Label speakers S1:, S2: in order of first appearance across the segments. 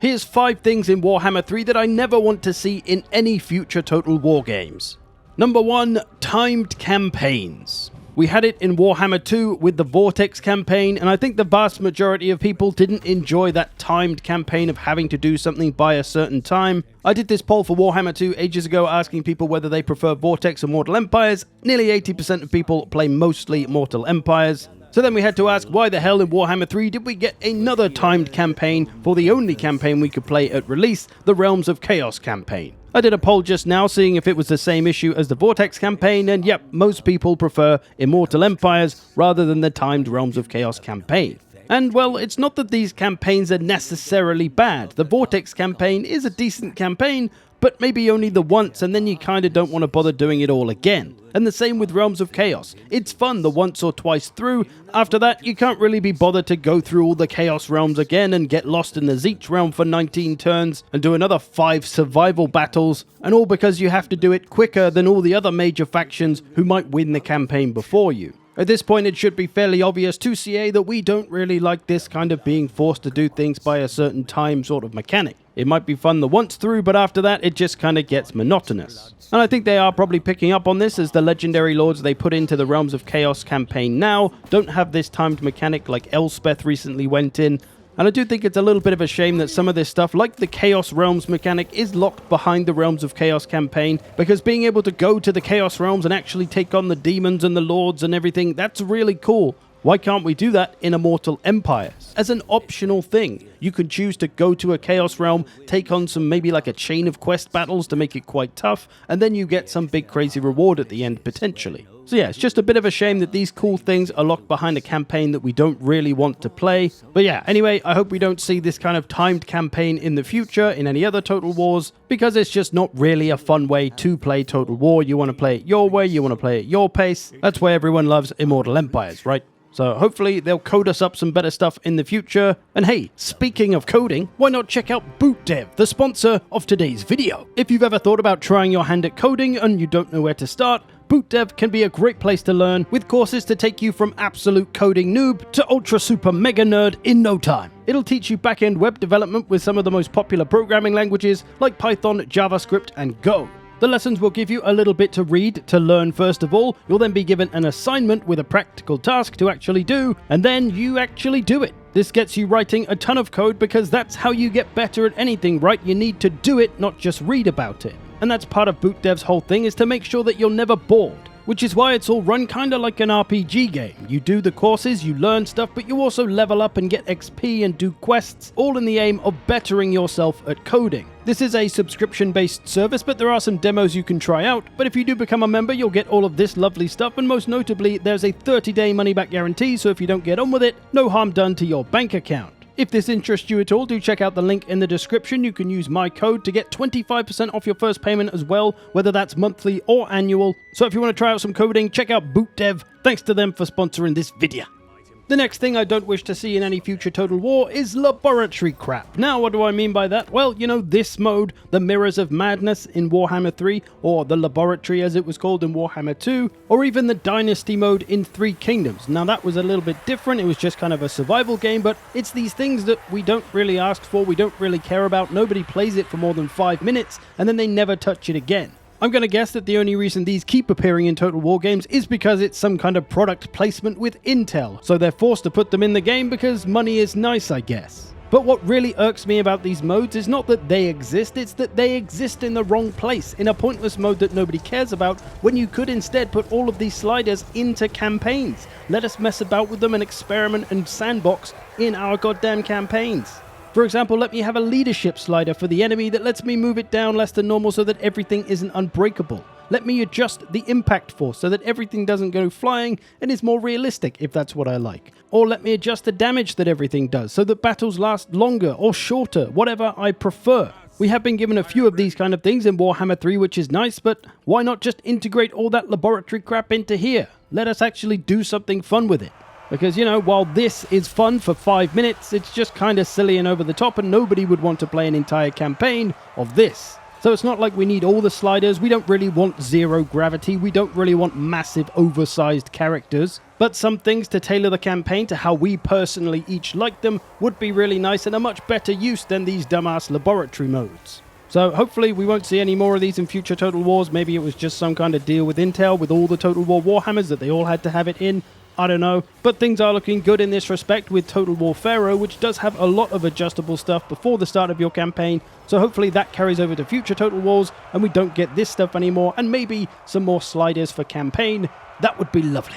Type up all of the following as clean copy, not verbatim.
S1: Here's 5 things in Warhammer 3 that I never want to see in any future Total War games. Number 1. Timed campaigns. We had it in Warhammer 2 with the Vortex campaign, and I think the vast majority of people didn't enjoy that timed campaign of having to do something by a certain time. I did this poll for Warhammer 2 ages ago asking people whether they prefer Vortex or Mortal Empires. Nearly 80% of people play mostly Mortal Empires. So then we had to ask, why the hell in Warhammer 3 did we get another timed campaign for the only campaign we could play at release, the Realms of Chaos campaign? I did a poll just now seeing if it was the same issue as the Vortex campaign, and yep, most people prefer Immortal Empires rather than the timed Realms of Chaos campaign. And well, it's not that these campaigns are necessarily bad. The Vortex campaign is a decent campaign, but maybe only the once, and then you kinda don't want to bother doing it all again. And the same with Realms of Chaos. It's fun the once or twice through. After that, you can't really be bothered to go through all the Chaos realms again and get lost in the Tzeentch realm for 19 turns and do another 5 survival battles, and all because you have to do it quicker than all the other major factions who might win the campaign before you. At this point, it should be fairly obvious to CA that we don't really like this kind of being forced to do things by a certain time sort of mechanic. It might be fun the once through, but after that, it just kind of gets monotonous. And I think they are probably picking up on this, as the legendary lords they put into the Realms of Chaos campaign now don't have this timed mechanic like Elspeth recently went in. And I do think it's a little bit of a shame that some of this stuff, like the Chaos Realms mechanic, is locked behind the Realms of Chaos campaign, because being able to go to the Chaos Realms and actually take on the demons and the lords and everything, that's really cool. Why can't we do that in Immortal Empires? As an optional thing, you can choose to go to a Chaos Realm, take on some maybe like a chain of quest battles to make it quite tough, and then you get some big crazy reward at the end potentially. So yeah, it's just a bit of a shame that these cool things are locked behind a campaign that we don't really want to play. But yeah, anyway, I hope we don't see this kind of timed campaign in the future in any other Total Wars, because it's just not really a fun way to play Total War. You want to play it your way, you want to play it your pace. That's why everyone loves Immortal Empires, right? So hopefully they'll code us up some better stuff in the future. And hey, speaking of coding, why not check out BootDev, the sponsor of today's video? If you've ever thought about trying your hand at coding and you don't know where to start, BootDev can be a great place to learn, with courses to take you from absolute coding noob to ultra super mega nerd in no time. It'll teach you back-end web development with some of the most popular programming languages like Python, JavaScript, and Go. The lessons will give you a little bit to read to learn first of all. You'll then be given an assignment with a practical task to actually do, and then you actually do it. This gets you writing a ton of code, because that's how you get better at anything, right? You need to do it, not just read about it. And that's part of BootDev's whole thing, is to make sure that you're never bored. Which is why it's all run kinda like an RPG game. You do the courses, you learn stuff, but you also level up and get XP and do quests, all in the aim of bettering yourself at coding. This is a subscription-based service, but there are some demos you can try out. But if you do become a member, you'll get all of this lovely stuff, and most notably, there's a 30-day money-back guarantee, so if you don't get on with it, no harm done to your bank account. If this interests you at all, do check out the link in the description. You can use my code to get 25% off your first payment as well, whether that's monthly or annual. So if you want to try out some coding, check out BootDev. Thanks to them for sponsoring this video. The next thing I don't wish to see in any future Total War is laboratory crap. Now, what do I mean by that? Well, you know, this mode, the Mirrors of Madness in Warhammer 3, or the Laboratory as it was called in Warhammer 2, or even the Dynasty mode in Three Kingdoms. Now, that was a little bit different. It was just kind of a survival game, but it's these things that we don't really ask for, we don't really care about. Nobody plays it for more than 5 minutes, and then they never touch it again. I'm going to guess that the only reason these keep appearing in Total War games is because it's some kind of product placement with Intel, so they're forced to put them in the game because money is nice, I guess. But what really irks me about these modes is not that they exist, it's that they exist in the wrong place, in a pointless mode that nobody cares about, when you could instead put all of these sliders into campaigns. Let us mess about with them and experiment and sandbox in our goddamn campaigns. For example, let me have a leadership slider for the enemy that lets me move it down less than normal so that everything isn't unbreakable. Let me adjust the impact force so that everything doesn't go flying and is more realistic if that's what I like. Or let me adjust the damage that everything does so that battles last longer or shorter, whatever I prefer. We have been given a few of these kind of things in Warhammer 3, which is nice, but why not just integrate all that laboratory crap into here? Let us actually do something fun with it. Because, you know, while this is fun for 5 minutes, it's just kind of silly and over the top, and nobody would want to play an entire campaign of this. So it's not like we need all the sliders, we don't really want zero gravity, we don't really want massive oversized characters. But some things to tailor the campaign to how we personally each like them would be really nice and a much better use than these dumbass laboratory modes. So hopefully we won't see any more of these in future Total Wars. Maybe it was just some kind of deal with Intel with all the Total War Warhammers that they all had to have it in. I don't know, but things are looking good in this respect with Total War Pharaoh, which does have a lot of adjustable stuff before the start of your campaign, so hopefully that carries over to future Total Wars and we don't get this stuff anymore, and maybe some more sliders for campaign. That would be lovely.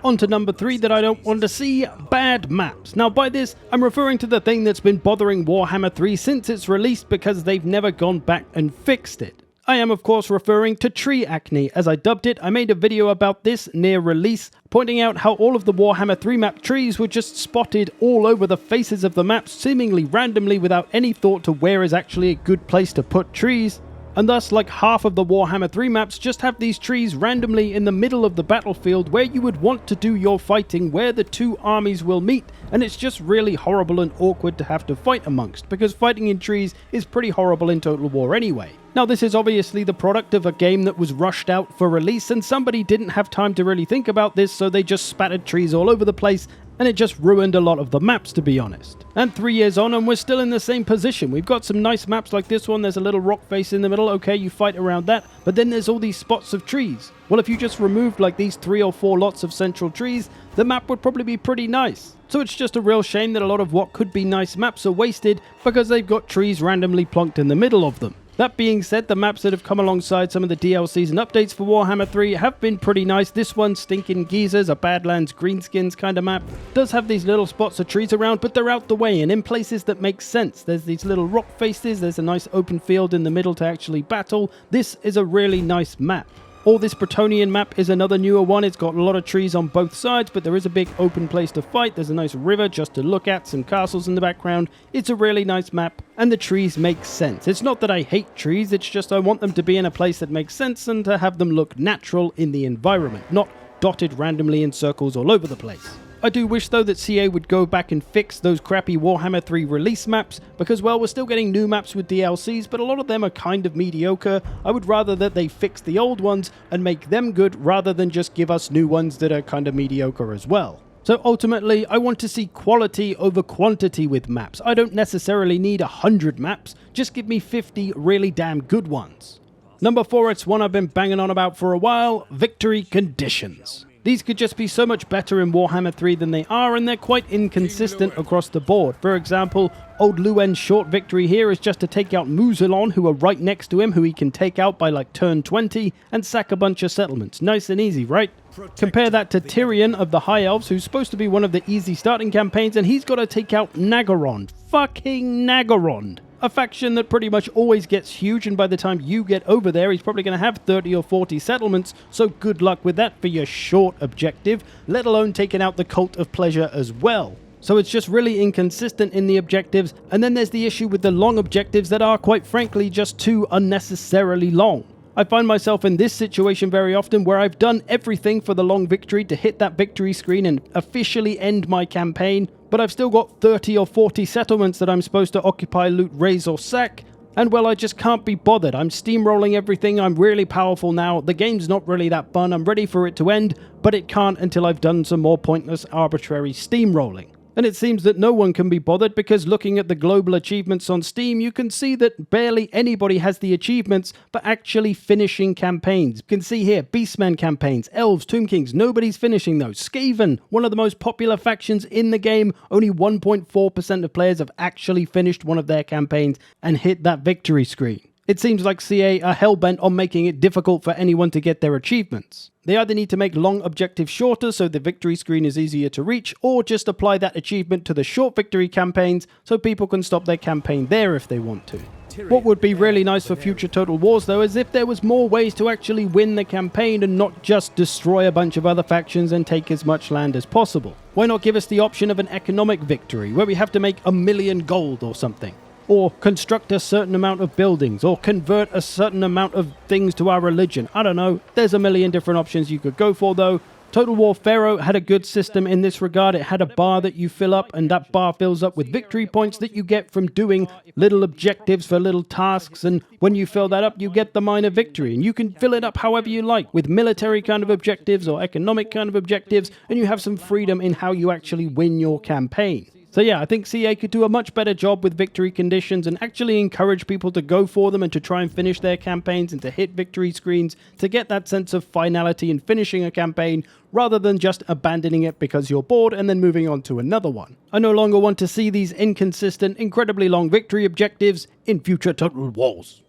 S1: On to number 3 that I don't want to see, bad maps. Now by this, I'm referring to the thing that's been bothering Warhammer 3 since its release because they've never gone back and fixed it. I am of course referring to tree acne, as I dubbed it. I made a video about this near release, pointing out how all of the Warhammer 3 map trees were just spotted all over the faces of the maps, seemingly randomly without any thought to where is actually a good place to put trees. And thus, like half of the Warhammer 3 maps just have these trees randomly in the middle of the battlefield where you would want to do your fighting, where the two armies will meet, and it's just really horrible and awkward to have to fight amongst, because fighting in trees is pretty horrible in Total War anyway. Now this is obviously the product of a game that was rushed out for release, and somebody didn't have time to really think about this, so they just spattered trees all over the place, and it just ruined a lot of the maps, to be honest. And 3 years on and we're still in the same position. We've got some nice maps like this one. There's a little rock face in the middle. Okay, you fight around that, but then there's all these spots of trees. Well, if you just removed like these 3 or 4 lots of central trees, the map would probably be pretty nice. So it's just a real shame that a lot of what could be nice maps are wasted because they've got trees randomly plonked in the middle of them. That being said, the maps that have come alongside some of the DLCs and updates for Warhammer 3 have been pretty nice. This one, Stinking Geezers, a Badlands Greenskins kind of map, does have these little spots of trees around, but they're out the way and in places that make sense. There's these little rock faces, there's a nice open field in the middle to actually battle. This is a really nice map. Or this Bretonnian map is another newer one. It's got a lot of trees on both sides, but there is a big open place to fight. There's a nice river just to look at, some castles in the background. It's a really nice map, and the trees make sense. It's not that I hate trees, it's just I want them to be in a place that makes sense and to have them look natural in the environment, not dotted randomly in circles all over the place. I do wish though that CA would go back and fix those crappy Warhammer 3 release maps, because well, we're still getting new maps with DLCs, but a lot of them are kind of mediocre. I would rather that they fix the old ones and make them good rather than just give us new ones that are kind of mediocre as well. So ultimately, I want to see quality over quantity with maps. I don't necessarily need 100 maps, just give me 50 really damn good ones. Number 4, it's one I've been banging on about for a while, victory conditions. These could just be so much better in Warhammer 3 than they are, and they're quite inconsistent across the board. For example, old Luen's short victory here is just to take out Muzilon, who are right next to him, who he can take out by like turn 20, and sack a bunch of settlements. Nice and easy, right? Compare that to Tyrion of the High Elves, who's supposed to be one of the easy starting campaigns, and he's got to take out Naggarond. Fucking Naggarond! A faction that pretty much always gets huge, and by the time you get over there, he's probably going to have 30 or 40 settlements, so good luck with that for your short objective, let alone taking out the Cult of Pleasure as well. So it's just really inconsistent in the objectives, and then there's the issue with the long objectives that are, quite frankly, just too unnecessarily long. I find myself in this situation very often where I've done everything for the long victory to hit that victory screen and officially end my campaign, but I've still got 30 or 40 settlements that I'm supposed to occupy, loot, raise or sack, and well, I just can't be bothered. I'm steamrolling everything, I'm really powerful now, the game's not really that fun, I'm ready for it to end, but it can't until I've done some more pointless, arbitrary steamrolling. And it seems that no one can be bothered because looking at the global achievements on Steam, you can see that barely anybody has the achievements for actually finishing campaigns. You can see here, Beastmen campaigns, Elves, Tomb Kings, nobody's finishing those. Skaven, one of the most popular factions in the game, only 1.4% of players have actually finished one of their campaigns and hit that victory screen. It seems like CA are hellbent on making it difficult for anyone to get their achievements. They either need to make long objectives shorter so the victory screen is easier to reach, or just apply that achievement to the short victory campaigns so people can stop their campaign there if they want to. What would be really nice for future Total Wars though is if there was more ways to actually win the campaign and not just destroy a bunch of other factions and take as much land as possible. Why not give us the option of an economic victory where we have to make 1 million gold or something? Or construct a certain amount of buildings, or convert a certain amount of things to our religion. I don't know, there's a million different options you could go for though. Total War Pharaoh had a good system in this regard. It had a bar that you fill up, and that bar fills up with victory points that you get from doing little objectives for little tasks, and when you fill that up, you get the minor victory, and you can fill it up however you like, with military kind of objectives or economic kind of objectives, and you have some freedom in how you actually win your campaign. So yeah, I think CA could do a much better job with victory conditions and actually encourage people to go for them and to try and finish their campaigns and to hit victory screens to get that sense of finality in finishing a campaign rather than just abandoning it because you're bored and then moving on to another one. I no longer want to see these inconsistent, incredibly long victory objectives in future Total Wars.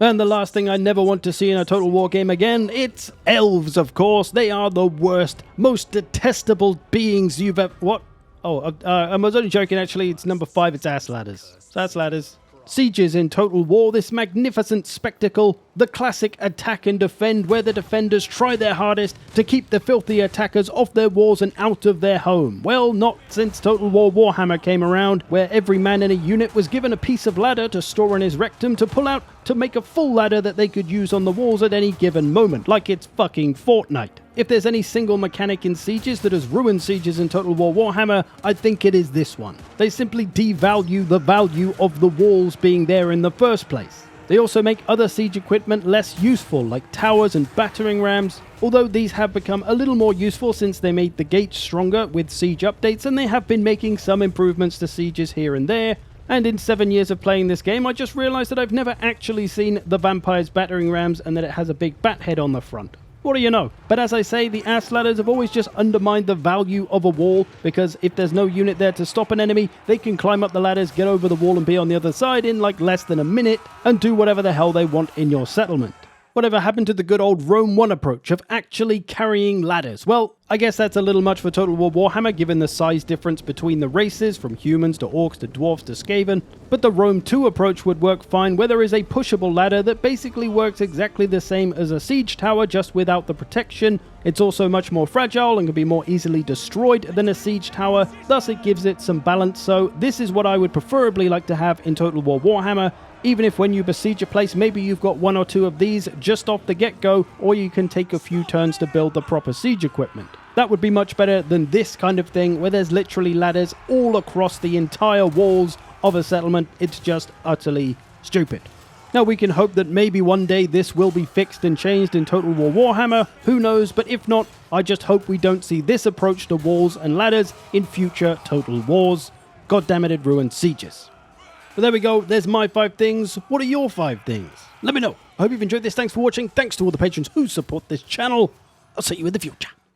S1: And the last thing I never want to see in a Total War game again, it's elves, of course. They are the worst, most detestable beings you've ever... What? Oh, I was only joking, actually. It's number 5, it's ass ladders. It's ass ladders. Sieges in Total War, this magnificent spectacle, the classic attack and defend where the defenders try their hardest to keep the filthy attackers off their walls and out of their home. Well, not since Total War Warhammer came around, where every man in a unit was given a piece of ladder to store in his rectum to pull out to make a full ladder that they could use on the walls at any given moment, like it's fucking Fortnite. If there's any single mechanic in Sieges that has ruined Sieges in Total War Warhammer, I think it is this one. They simply devalue the value of the walls being there in the first place. They also make other siege equipment less useful, like towers and battering rams, although these have become a little more useful since they made the gates stronger with siege updates, and they have been making some improvements to Sieges here and there. And in 7 years of playing this game, I just realized that I've never actually seen the Vampire's battering rams and that it has a big bat head on the front. What do you know? But as I say, the ass ladders have always just undermined the value of a wall, because if there's no unit there to stop an enemy, they can climb up the ladders, get over the wall and be on the other side in like less than a minute, and do whatever the hell they want in your settlement. Whatever happened to the good old Rome 1 approach of actually carrying ladders? Well, I guess that's a little much for Total War Warhammer given the size difference between the races, from humans to orcs to dwarves to Skaven, but the Rome 2 approach would work fine where there is a pushable ladder that basically works exactly the same as a siege tower just without the protection. It's also much more fragile and can be more easily destroyed than a siege tower, thus it gives it some balance. So this is what I would preferably like to have in Total War Warhammer. Even if when you besiege a place, maybe you've got 1 or 2 of these just off the get-go, or you can take a few turns to build the proper siege equipment. That would be much better than this kind of thing, where there's literally ladders all across the entire walls of a settlement. It's just utterly stupid. Now, we can hope that maybe one day this will be fixed and changed in Total War Warhammer, who knows, but if not, I just hope we don't see this approach to walls and ladders in future Total Wars. God damn it, it ruined Sieges. But there we go, there's my 5 things. What are your 5 things? Let me know. I hope you've enjoyed this. Thanks for watching. Thanks to all the patrons who support this channel. I'll see you in the future.